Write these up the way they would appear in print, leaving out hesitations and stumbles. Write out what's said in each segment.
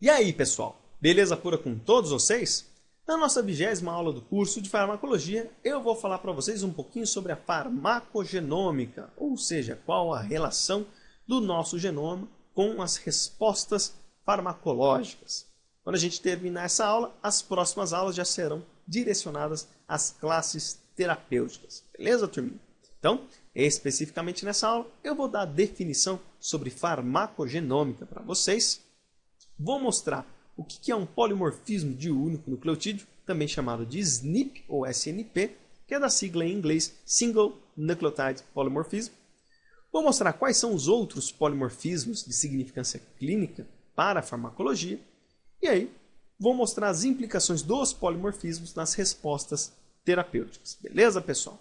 E aí, pessoal? Beleza pura com todos vocês? Na nossa 20ª aula do curso de farmacologia, eu vou falar para vocês um pouquinho sobre a farmacogenômica, ou seja, qual a relação do nosso genoma com as respostas farmacológicas. Quando a gente terminar essa aula, as próximas aulas já serão direcionadas às classes terapêuticas. Beleza, turminha? Então, especificamente nessa aula, eu vou dar a definição sobre farmacogenômica para vocês. Vou mostrar o que é um polimorfismo de único nucleotídeo, também chamado de SNP ou SNP, que é da sigla em inglês Single Nucleotide Polymorphism. Vou mostrar quais são os outros polimorfismos de significância clínica para a farmacologia. E aí, vou mostrar as implicações dos polimorfismos nas respostas terapêuticas. Beleza, pessoal?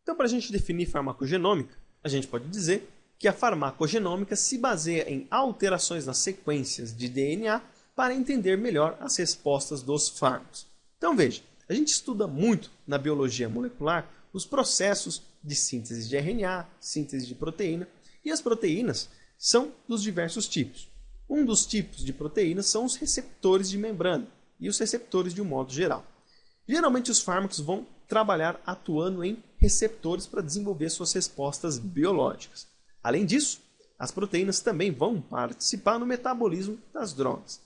Então, para a gente definir farmacogenômica, a gente pode dizer que a farmacogenômica se baseia em alterações nas sequências de DNA para entender melhor as respostas dos fármacos. Então veja, a gente estuda muito na biologia molecular os processos de síntese de RNA, síntese de proteína, e as proteínas são dos diversos tipos. Um dos tipos de proteínas são os receptores de membrana e os receptores de um modo geral. Geralmente os fármacos vão trabalhar atuando em receptores para desenvolver suas respostas biológicas. Além disso, as proteínas também vão participar no metabolismo das drogas.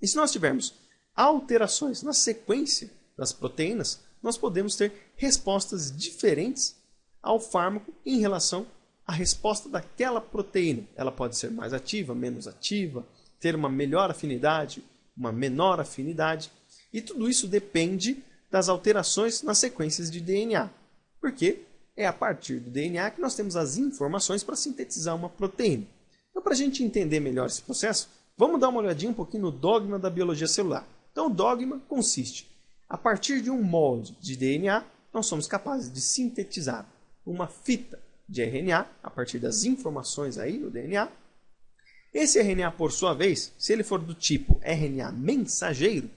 E se nós tivermos alterações na sequência das proteínas, nós podemos ter respostas diferentes ao fármaco em relação à resposta daquela proteína. Ela pode ser mais ativa, menos ativa, ter uma melhor afinidade, uma menor afinidade. E tudo isso depende das alterações nas sequências de DNA. Porque é a partir do DNA que nós temos as informações para sintetizar uma proteína. Então, para a gente entender melhor esse processo, vamos dar uma olhadinha um pouquinho no dogma da biologia celular. Então, o dogma consiste, a partir de um molde de DNA, nós somos capazes de sintetizar uma fita de RNA, a partir das informações aí do DNA. Esse RNA, por sua vez, se ele for do tipo RNA mensageiro,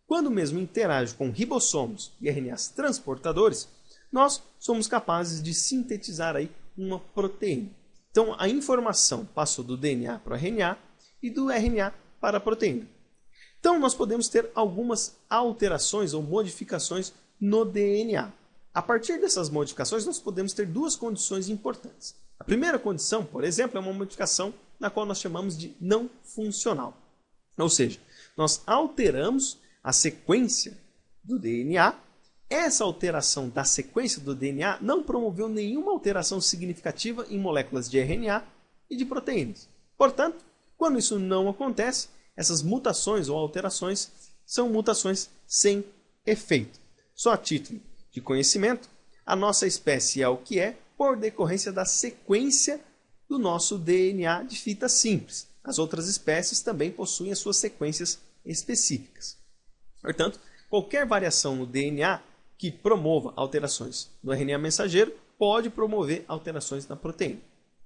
quando mesmo interage com ribossomos e RNAs transportadores, nós somos capazes de sintetizar aí uma proteína. Então, a informação passou do DNA para o RNA e do RNA para a proteína. Então, nós podemos ter algumas alterações ou modificações no DNA. A partir dessas modificações, nós podemos ter duas condições importantes. A primeira condição, por exemplo, é uma modificação na qual nós chamamos de não funcional. Ou seja, nós alteramos a sequência do DNA. Essa alteração da sequência do DNA não promoveu nenhuma alteração significativa em moléculas de RNA e de proteínas. Portanto, quando isso não acontece, essas mutações ou alterações são mutações sem efeito. Só a título de conhecimento, a nossa espécie é o que é por decorrência da sequência do nosso DNA de fita simples. As outras espécies também possuem as suas sequências específicas. Portanto, qualquer variação no DNA que promova alterações no RNA mensageiro pode promover alterações na proteína.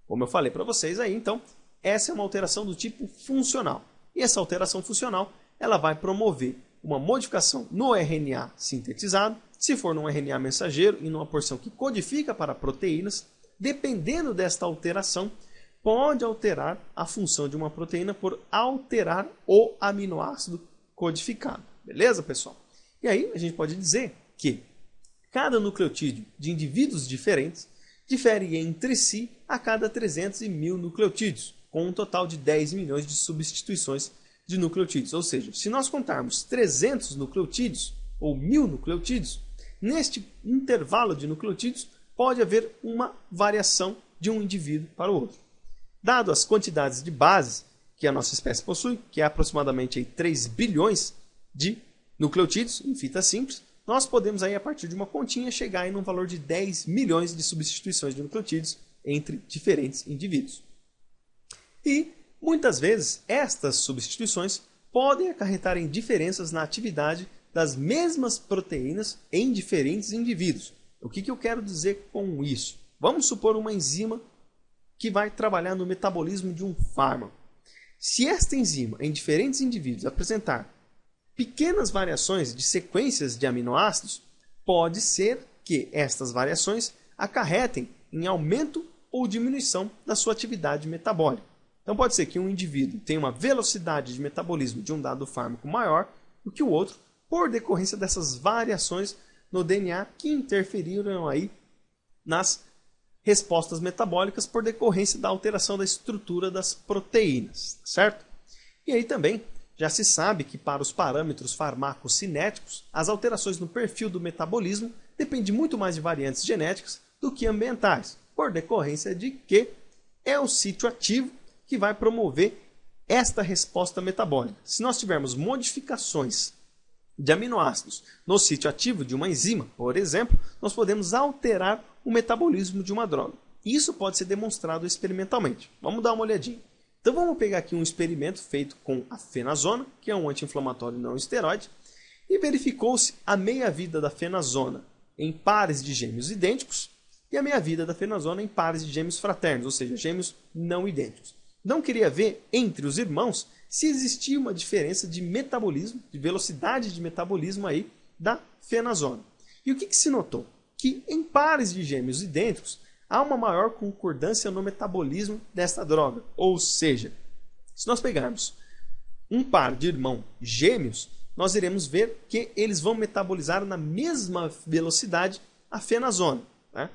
Como eu falei para vocês aí, então, essa é uma alteração do tipo funcional. E essa alteração funcional, ela vai promover uma modificação no RNA sintetizado, se for num RNA mensageiro e numa porção que codifica para proteínas, dependendo desta alteração, pode alterar a função de uma proteína por alterar o aminoácido codificado. Beleza, pessoal? E aí a gente pode dizer que cada nucleotídeo de indivíduos diferentes difere entre si a cada 300 mil nucleotídeos, com um total de 10 milhões de substituições de nucleotídeos. Ou seja, se nós contarmos 300 nucleotídeos ou 1000 nucleotídeos, neste intervalo de nucleotídeos pode haver uma variação de um indivíduo para o outro. Dado as quantidades de bases que a nossa espécie possui, que é aproximadamente 3 bilhões de nucleotídeos em fita simples, nós podemos, aí, a partir de uma continha, chegar em um valor de 10 milhões de substituições de nucleotídeos entre diferentes indivíduos. E, muitas vezes, estas substituições podem acarretar em diferenças na atividade das mesmas proteínas em diferentes indivíduos. O que eu quero dizer com isso? Vamos supor uma enzima que vai trabalhar no metabolismo de um fármaco. Se esta enzima, em diferentes indivíduos, apresentar pequenas variações de sequências de aminoácidos, pode ser que estas variações acarretem em aumento ou diminuição da sua atividade metabólica. Então pode ser que um indivíduo tenha uma velocidade de metabolismo de um dado fármaco maior do que o outro, por decorrência dessas variações no DNA que interferiram aí nas respostas metabólicas por decorrência da alteração da estrutura das proteínas, certo? E aí também já se sabe que para os parâmetros farmacocinéticos, as alterações no perfil do metabolismo dependem muito mais de variantes genéticas do que ambientais, por decorrência de que é o sítio ativo que vai promover esta resposta metabólica. Se nós tivermos modificações de aminoácidos no sítio ativo de uma enzima, por exemplo, nós podemos alterar o metabolismo de uma droga. Isso pode ser demonstrado experimentalmente. Vamos dar uma olhadinha. Então vamos pegar aqui um experimento feito com a fenazona, que é um anti-inflamatório não esteroide, e verificou-se a meia-vida da fenazona em pares de gêmeos idênticos e a meia-vida da fenazona em pares de gêmeos fraternos, ou seja, gêmeos não idênticos. Não queria ver entre os irmãos se existia uma diferença de metabolismo, de velocidade de metabolismo aí da fenazona. E o que se notou? Que em pares de gêmeos idênticos há uma maior concordância no metabolismo desta droga. Ou seja, se nós pegarmos um par de irmãos gêmeos, nós iremos ver que eles vão metabolizar na mesma velocidade a fenazona, né?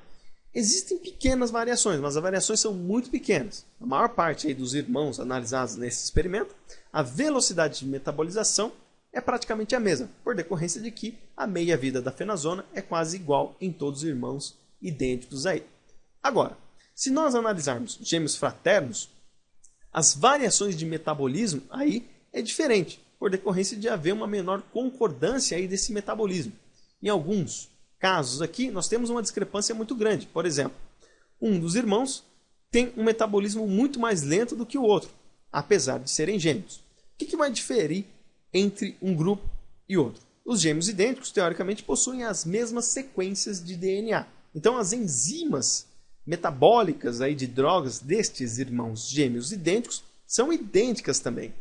Existem pequenas variações, mas as variações são muito pequenas. A maior parte aí dos irmãos analisados nesse experimento, a velocidade de metabolização é praticamente a mesma, por decorrência de que a meia-vida da fenazona é quase igual em todos os irmãos idênticos aí. Agora, se nós analisarmos gêmeos fraternos, as variações de metabolismo aí é diferente, por decorrência de haver uma menor concordância aí desse metabolismo. Em alguns casos aqui, nós temos uma discrepância muito grande. Por exemplo, um dos irmãos tem um metabolismo muito mais lento do que o outro, apesar de serem gêmeos. O que vai diferir entre um grupo e outro? Os gêmeos idênticos, teoricamente, possuem as mesmas sequências de DNA. Então, as enzimas metabólicas aí de drogas destes irmãos gêmeos idênticos são idênticas também.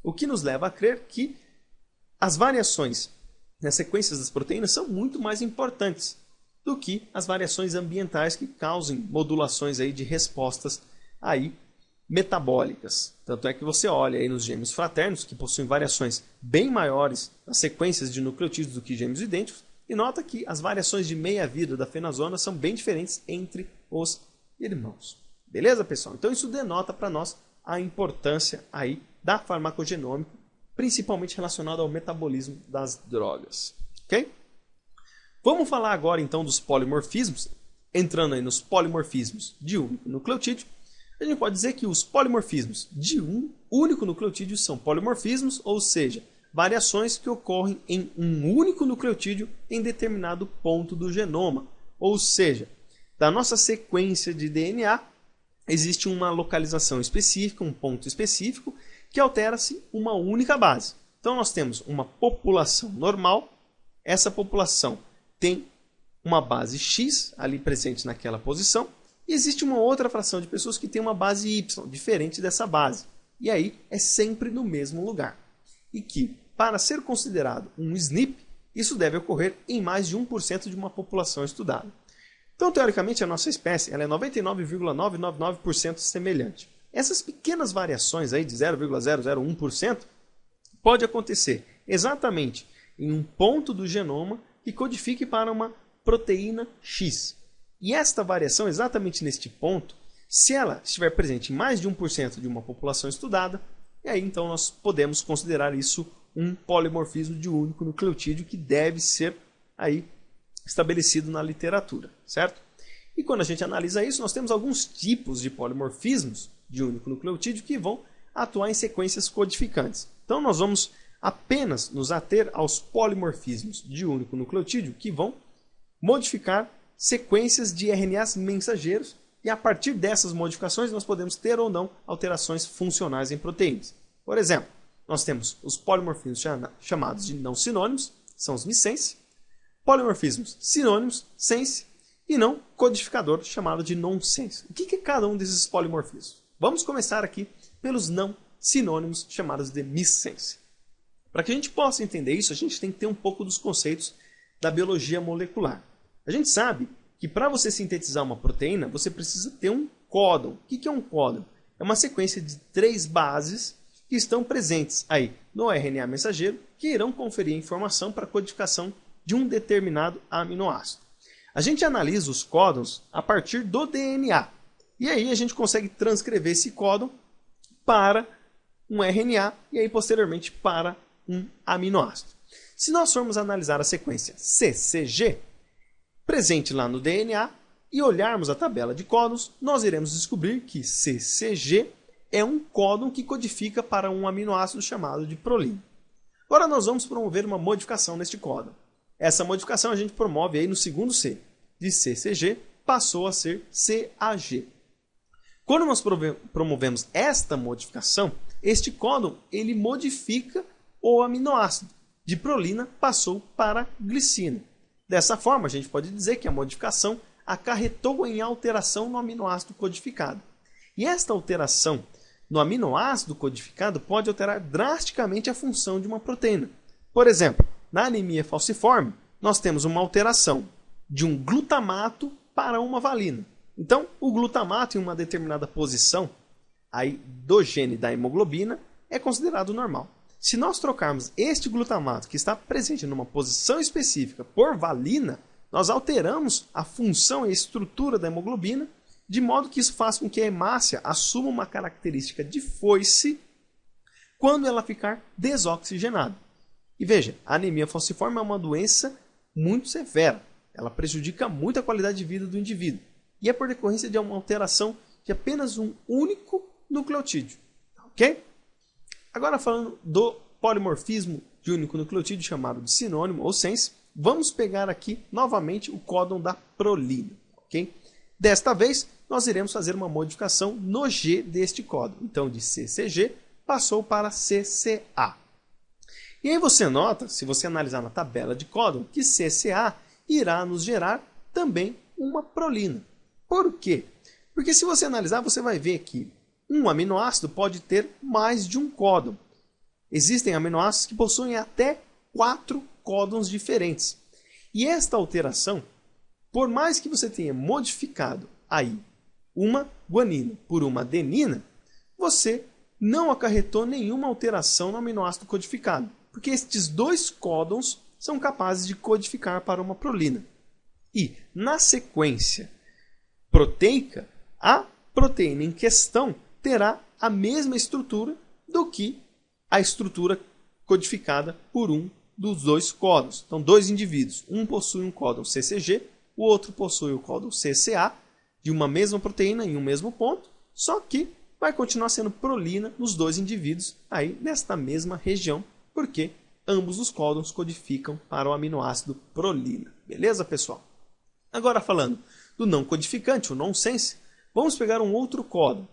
O que nos leva a crer que as variações nas sequências das proteínas são muito mais importantes do que as variações ambientais que causem modulações aí de respostas aí metabólicas. Tanto é que você olha aí nos gêmeos fraternos, que possuem variações bem maiores nas sequências de nucleotídeos do que gêmeos idênticos, e nota que as variações de meia-vida da fenazona são bem diferentes entre os irmãos. Beleza, pessoal? Então isso denota para nós a importância aí da farmacogenômica, principalmente relacionado ao metabolismo das drogas. Ok? Vamos falar agora então dos polimorfismos. Entrando aí nos polimorfismos de único nucleotídeo, a gente pode dizer que os polimorfismos de um único nucleotídeo são polimorfismos, ou seja, variações que ocorrem em um único nucleotídeo em determinado ponto do genoma. Ou seja, da nossa sequência de DNA, existe uma localização específica, um ponto específico, que altera-se uma única base. Então nós temos uma população normal, essa população tem uma base X ali presente naquela posição, e existe uma outra fração de pessoas que tem uma base Y, diferente dessa base. E aí é sempre no mesmo lugar. E que, para ser considerado um SNP, isso deve ocorrer em mais de 1% de uma população estudada. Então, teoricamente, a nossa espécie ela é 99,999% semelhante. Essas pequenas variações aí de 0,001% pode acontecer exatamente em um ponto do genoma que codifique para uma proteína X. E esta variação, exatamente neste ponto, se ela estiver presente em mais de 1% de uma população estudada, e aí então nós podemos considerar isso um polimorfismo de único nucleotídeo que deve ser aí estabelecido na literatura, certo? E quando a gente analisa isso, nós temos alguns tipos de polimorfismos de único nucleotídeo que vão atuar em sequências codificantes. Então nós vamos apenas nos ater aos polimorfismos de único nucleotídeo que vão modificar sequências de RNAs mensageiros e a partir dessas modificações nós podemos ter ou não alterações funcionais em proteínas. Por exemplo, nós temos os polimorfismos chamados de não sinônimos, são os missense, polimorfismos sinônimos, sense, e não codificador chamado de nonsense. O que é cada um desses polimorfismos? Vamos começar aqui pelos não sinônimos chamados de missense. Para que a gente possa entender isso, a gente tem que ter um pouco dos conceitos da biologia molecular. A gente sabe que para você sintetizar uma proteína, você precisa ter um códon. O que é um códon? é uma sequência de 3 bases que estão presentes aí no RNA mensageiro, que irão conferir informação para a codificação de um determinado aminoácido. A gente analisa os códons a partir do DNA, e aí a gente consegue transcrever esse códon para um RNA e aí posteriormente para um aminoácido. Se nós formos analisar a sequência CCG, presente lá no DNA, e olharmos a tabela de códons, nós iremos descobrir que CCG é um códon que codifica para um aminoácido chamado de prolina. Agora nós vamos promover uma modificação neste códon. Essa modificação a gente promove aí no segundo C. De CCG passou a ser CAG. Quando nós promovemos esta modificação, este códon ele modifica o aminoácido. De prolina passou para glicina. Dessa forma, a gente pode dizer que a modificação acarretou em alteração no aminoácido codificado. E esta alteração no aminoácido codificado pode alterar drasticamente a função de uma proteína. Por exemplo, na anemia falciforme, nós temos uma alteração de um glutamato para uma valina. Então, o glutamato em uma determinada posição aí, do gene da hemoglobina é considerado normal. Se nós trocarmos este glutamato que está presente numa posição específica por valina, nós alteramos a função e a estrutura da hemoglobina, de modo que isso faz com que a hemácia assuma uma característica de foice quando ela ficar desoxigenada. E veja, a anemia falciforme é uma doença muito severa. Ela prejudica muito a qualidade de vida do indivíduo. E é por decorrência de uma alteração de apenas um único nucleotídeo. Ok? Agora falando do polimorfismo de único nucleotídeo, chamado de sinônimo ou sense, vamos pegar aqui novamente o códon da prolina. Okay? Desta vez, nós iremos fazer uma modificação no G deste códon. Então, de CCG passou para CCA. E aí você nota, se você analisar na tabela de códon, que CCA irá nos gerar também uma prolina. Por quê? Porque se você analisar, você vai ver que um aminoácido pode ter mais de um códon. Existem aminoácidos que possuem até 4 códons diferentes. E esta alteração, por mais que você tenha modificado aí uma guanina por uma adenina, você não acarretou nenhuma alteração no aminoácido codificado, porque estes 2 códons são capazes de codificar para uma prolina. E, na sequência proteica, a proteína em questão terá a mesma estrutura do que a estrutura codificada por um dos 2 códons. Então, 2 indivíduos. Um possui um códon CCG, o outro possui o códon CCA, de uma mesma proteína em um mesmo ponto, só que vai continuar sendo prolina nos 2 indivíduos aí nesta mesma região, porque ambos os códons codificam para o aminoácido prolina. Beleza, pessoal? Agora falando do não codificante, o nonsense, vamos pegar um outro códon,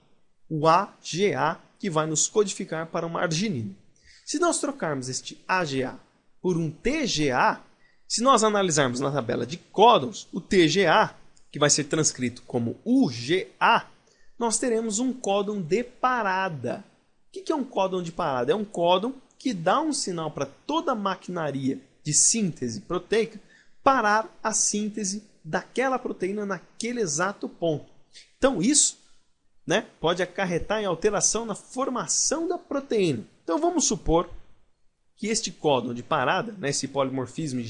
o AGA, que vai nos codificar para uma arginina. Se nós trocarmos este AGA por um TGA, se nós analisarmos na tabela de códons, o TGA, que vai ser transcrito como UGA, nós teremos um códon de parada. O que é um códon de parada? É um códon que dá um sinal para toda a maquinaria de síntese proteica parar a síntese daquela proteína naquele exato ponto. Então isso, né, pode acarretar em alteração na formação da proteína. Então vamos supor que este códon de parada, né, esse polimorfismo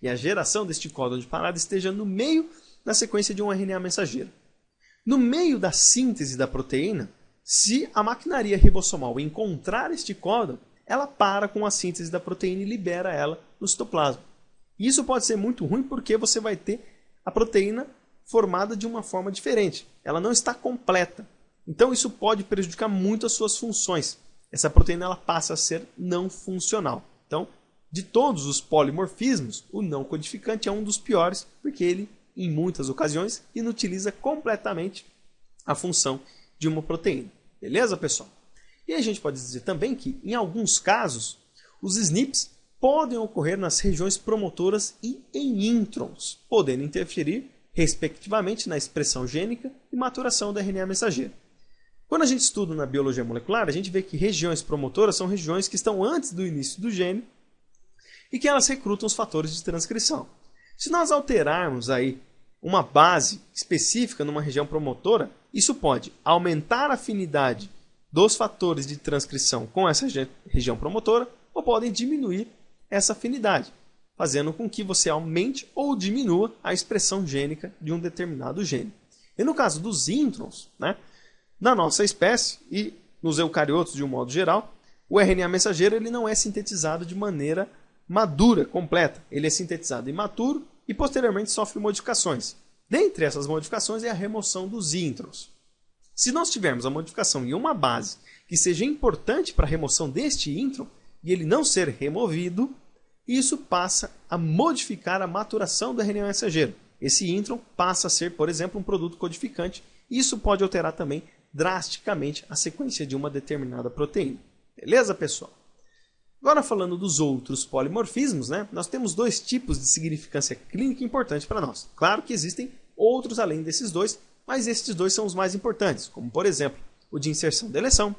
e a geração deste códon de parada esteja no meio da sequência de um RNA mensageiro. No meio da síntese da proteína, se a maquinaria ribossomal encontrar este códon, ela para com a síntese da proteína e libera ela no citoplasma. Isso pode ser muito ruim porque você vai ter a proteína formada de uma forma diferente. Ela não está completa. Então isso pode prejudicar muito as suas funções. Essa proteína ela passa a ser não funcional. Então, de todos os polimorfismos, o não codificante é um dos piores, porque ele, em muitas ocasiões, inutiliza completamente a função de uma proteína. Beleza, pessoal? E a gente pode dizer também que, em alguns casos, os SNPs podem ocorrer nas regiões promotoras e em introns, podendo interferir, respectivamente, na expressão gênica e maturação do RNA mensageiro. Quando a gente estuda na biologia molecular, a gente vê que regiões promotoras são regiões que estão antes do início do gene e que elas recrutam os fatores de transcrição. Se nós alterarmos aí uma base específica numa região promotora, isso pode aumentar a afinidade dos fatores de transcrição com essa região promotora ou podem diminuir essa afinidade, fazendo com que você aumente ou diminua a expressão gênica de um determinado gene. E no caso dos introns, né, na nossa espécie e nos eucariotos de um modo geral, o RNA mensageiro ele não é sintetizado de maneira madura, completa. Ele é sintetizado imaturo e posteriormente sofre modificações. Dentre essas modificações é a remoção dos introns. Se nós tivermos a modificação em uma base que seja importante para a remoção deste intron e ele não ser removido, isso passa a modificar a maturação do RNA mensageiro. Esse intron passa a ser, por exemplo, um produto codificante. Isso pode alterar também drasticamente a sequência de uma determinada proteína. Beleza, pessoal? Agora falando dos outros polimorfismos, né, nós temos dois tipos de significância clínica importante para nós. Claro que existem outros além desses dois, mas esses dois são os mais importantes, como por exemplo o de inserção-deleção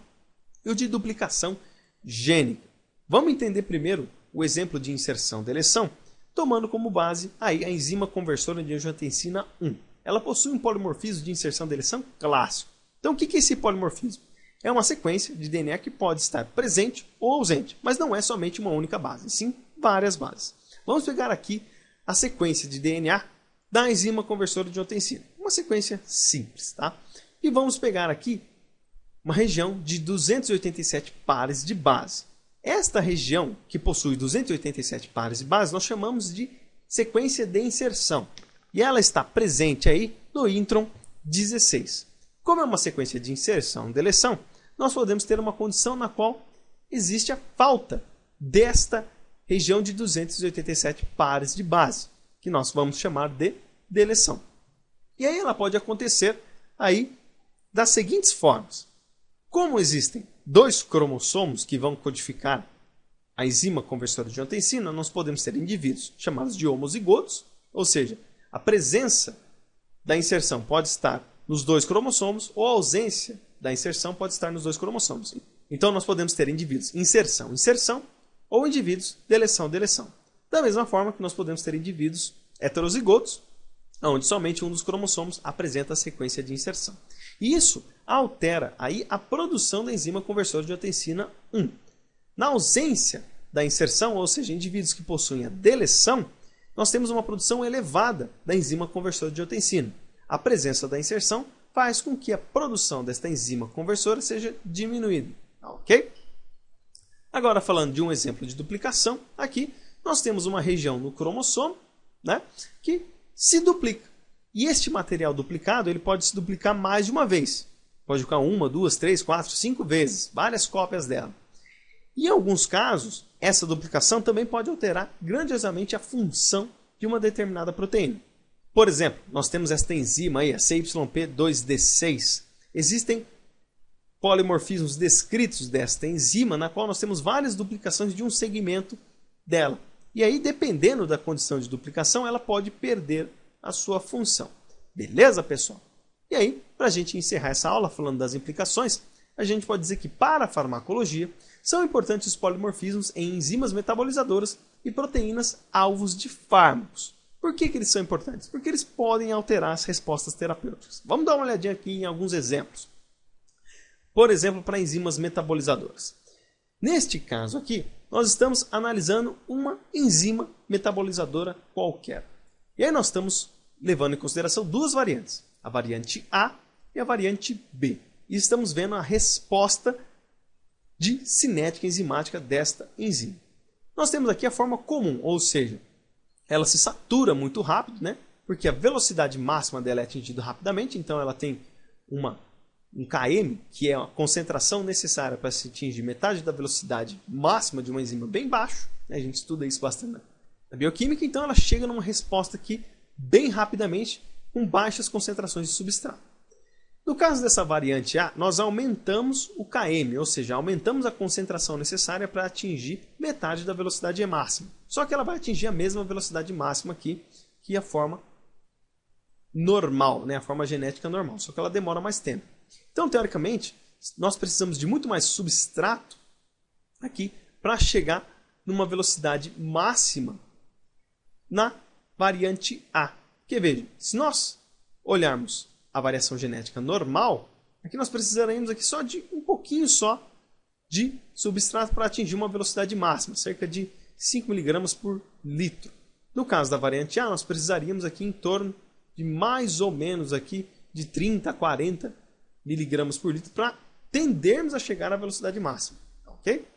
e o de duplicação gênica. Vamos entender primeiro o exemplo de inserção-deleção, tomando como base aí a enzima conversora de angiotensina 1. Ela possui um polimorfismo de inserção-deleção clássico. Então o que é esse polimorfismo? É uma sequência de DNA que pode estar presente ou ausente, mas não é somente uma única base, sim várias bases. Vamos pegar aqui a sequência de DNA da enzima conversora de angiotensina. Uma sequência simples, tá? E vamos pegar aqui uma região de 287 pares de base. Esta região, que possui 287 pares de base, nós chamamos de sequência de inserção. E ela está presente aí no intron 16. Como é uma sequência de inserção e deleção, nós podemos ter uma condição na qual existe a falta desta região de 287 pares de base, que nós vamos chamar de deleção. E aí ela pode acontecer aí das seguintes formas. Como existem dois cromossomos que vão codificar a enzima conversora de angiotensina, nós podemos ter indivíduos chamados de homozigotos, ou seja, a presença da inserção pode estar nos dois cromossomos ou a ausência da inserção pode estar nos dois cromossomos. Então nós podemos ter indivíduos inserção, inserção ou indivíduos deleção, deleção. Da mesma forma que nós podemos ter indivíduos heterozigotos, onde somente um dos cromossomos apresenta a sequência de inserção. E isso altera aí a produção da enzima conversora de angiotensina 1. Na ausência da inserção, ou seja, indivíduos que possuem a deleção, nós temos uma produção elevada da enzima conversora de angiotensina. A presença da inserção faz com que a produção desta enzima conversora seja diminuída. Ok? Agora, falando de um exemplo de duplicação, aqui nós temos uma região no cromossomo, né, que se duplica. E este material duplicado ele pode se duplicar mais de uma vez. Pode ficar 1, 2, 3, 4, 5 vezes, várias cópias dela. Em alguns casos, essa duplicação também pode alterar grandiosamente a função de uma determinada proteína. Por exemplo, nós temos esta enzima aí, a CYP2D6. Existem polimorfismos descritos desta enzima, na qual nós temos várias duplicações de um segmento dela. E aí, dependendo da condição de duplicação, ela pode perder a sua função. Beleza, pessoal? E aí, para a gente encerrar essa aula falando das implicações, a gente pode dizer que para a farmacologia são importantes os polimorfismos em enzimas metabolizadoras e proteínas alvos de fármacos. Por que eles são importantes? Porque eles podem alterar as respostas terapêuticas. Vamos dar uma olhadinha aqui em alguns exemplos. Por exemplo, para enzimas metabolizadoras. Neste caso aqui, nós estamos analisando uma enzima metabolizadora qualquer. E aí nós estamos levando em consideração duas variantes, a variante A e a variante B. E estamos vendo a resposta de cinética enzimática desta enzima. Nós temos aqui a forma comum, ou seja, ela se satura muito rápido, né? Porque a velocidade máxima dela é atingida rapidamente, então ela tem um km, que é a concentração necessária para se atingir metade da velocidade máxima de uma enzima bem baixo. Né? A gente estuda isso bastante na bioquímica, então ela chega numa resposta aqui bem rapidamente com baixas concentrações de substrato. No caso dessa variante A, nós aumentamos o km, ou seja, aumentamos a concentração necessária para atingir metade da velocidade máxima. Só que ela vai atingir a mesma velocidade máxima aqui que a forma normal, né? A forma genética normal, só que ela demora mais tempo. Então, teoricamente, nós precisamos de muito mais substrato aqui para chegar numa velocidade máxima na variante A. Porque veja, se nós olharmos a variação genética normal, aqui nós precisaremos aqui só de um pouquinho só de substrato para atingir uma velocidade máxima, cerca de 5 mg por litro. No caso da variante A, nós precisaríamos aqui em torno de mais ou menos aqui de 30 a 40 mg por litro para tendermos a chegar à velocidade máxima, ok?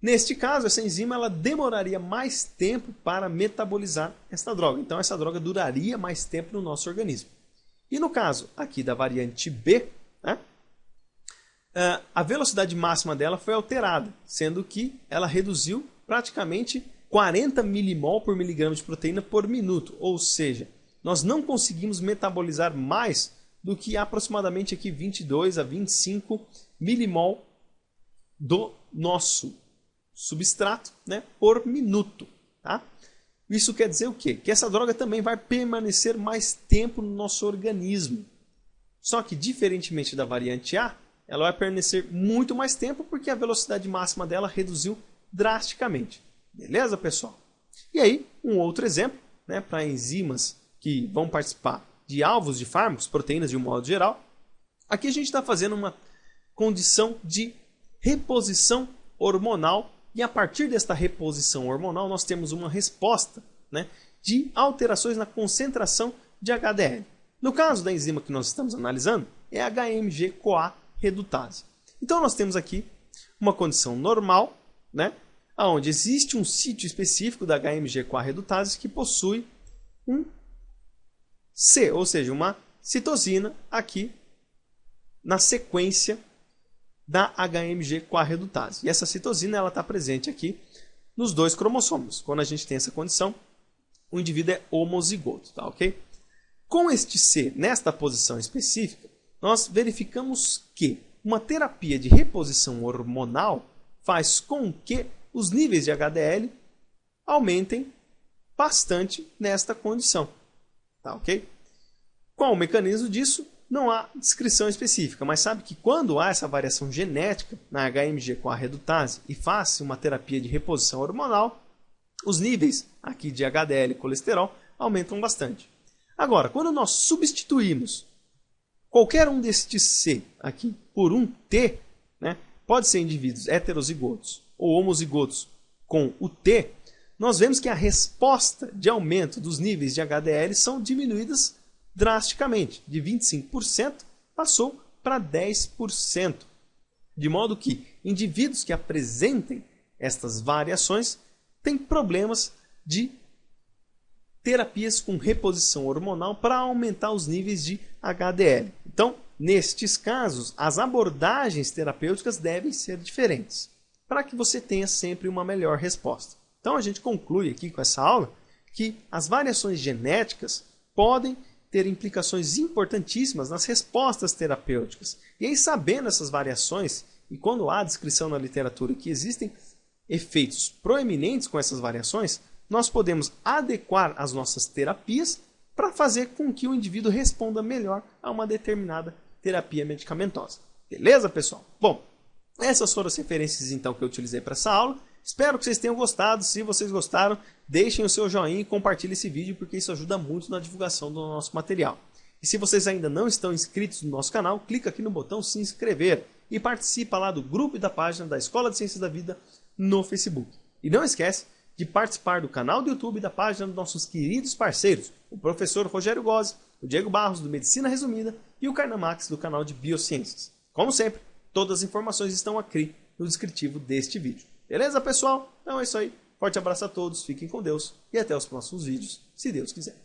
Neste caso, essa enzima ela demoraria mais tempo para metabolizar esta droga. Então, essa droga duraria mais tempo no nosso organismo. E no caso aqui da variante B, né, a velocidade máxima dela foi alterada, sendo que ela reduziu praticamente 40 milimol por miligrama de proteína por minuto. Ou seja, nós não conseguimos metabolizar mais do que aproximadamente aqui 22 a 25 milimol do nosso substrato, né, por minuto. Tá? Isso quer dizer o quê? Que essa droga também vai permanecer mais tempo no nosso organismo. Só que, diferentemente da variante A, ela vai permanecer muito mais tempo porque a velocidade máxima dela reduziu drasticamente. Beleza, pessoal? E aí, um outro exemplo, né, para enzimas que vão participar de alvos de fármacos, proteínas de um modo geral. Aqui a gente está fazendo uma condição de reposição hormonal e a partir desta reposição hormonal nós temos uma resposta, né, de alterações na concentração de HDL. No caso da enzima que nós estamos analisando, é a HMG-CoA redutase. Então nós temos aqui uma condição normal, né, onde existe um sítio específico da HMG-CoA redutase que possui um C, ou seja, uma citosina aqui na sequência da HMG-CoA redutase. E essa citosina está presente aqui nos dois cromossomos. Quando a gente tem essa condição, o indivíduo é homozigoto, tá, ok? Com este C nesta posição específica, nós verificamos que uma terapia de reposição hormonal faz com que os níveis de HDL aumentem bastante nesta condição. Tá, ok? Qual o mecanismo disso? Não há descrição específica, mas sabe que quando há essa variação genética na HMG-CoA redutase e faz uma terapia de reposição hormonal, os níveis aqui de HDL e colesterol aumentam bastante. Agora, quando nós substituímos qualquer um destes C aqui por um T, né, pode ser indivíduos heterozigotos ou homozigotos com o T, nós vemos que a resposta de aumento dos níveis de HDL são diminuídas drasticamente. De 25% passou para 10%. De modo que indivíduos que apresentem estas variações têm problemas de terapias com reposição hormonal para aumentar os níveis de HDL. Então, nestes casos, as abordagens terapêuticas devem ser diferentes, para que você tenha sempre uma melhor resposta. Então, a gente conclui aqui com essa aula que as variações genéticas podem ter implicações importantíssimas nas respostas terapêuticas. E aí, sabendo essas variações, e quando há descrição na literatura que existem efeitos proeminentes com essas variações, nós podemos adequar as nossas terapias para fazer com que o indivíduo responda melhor a uma determinada terapia medicamentosa. Beleza, pessoal? Bom, essas foram as referências então que eu utilizei para essa aula. Espero que vocês tenham gostado. Se vocês gostaram, deixem o seu joinha e compartilhem esse vídeo, porque isso ajuda muito na divulgação do nosso material. E se vocês ainda não estão inscritos no nosso canal, clica aqui no botão se inscrever e participa lá do grupo e da página da Escola de Ciências da Vida no Facebook. E não esquece de participar do canal do YouTube e da página dos nossos queridos parceiros, o professor Rogério Gozzi, o Diego Barros do Medicina Resumida e o Carnamax do canal de Biociências. Como sempre, todas as informações estão aqui no descritivo deste vídeo. Beleza, pessoal? Então é isso aí. Forte abraço a todos, fiquem com Deus e até os próximos vídeos, se Deus quiser.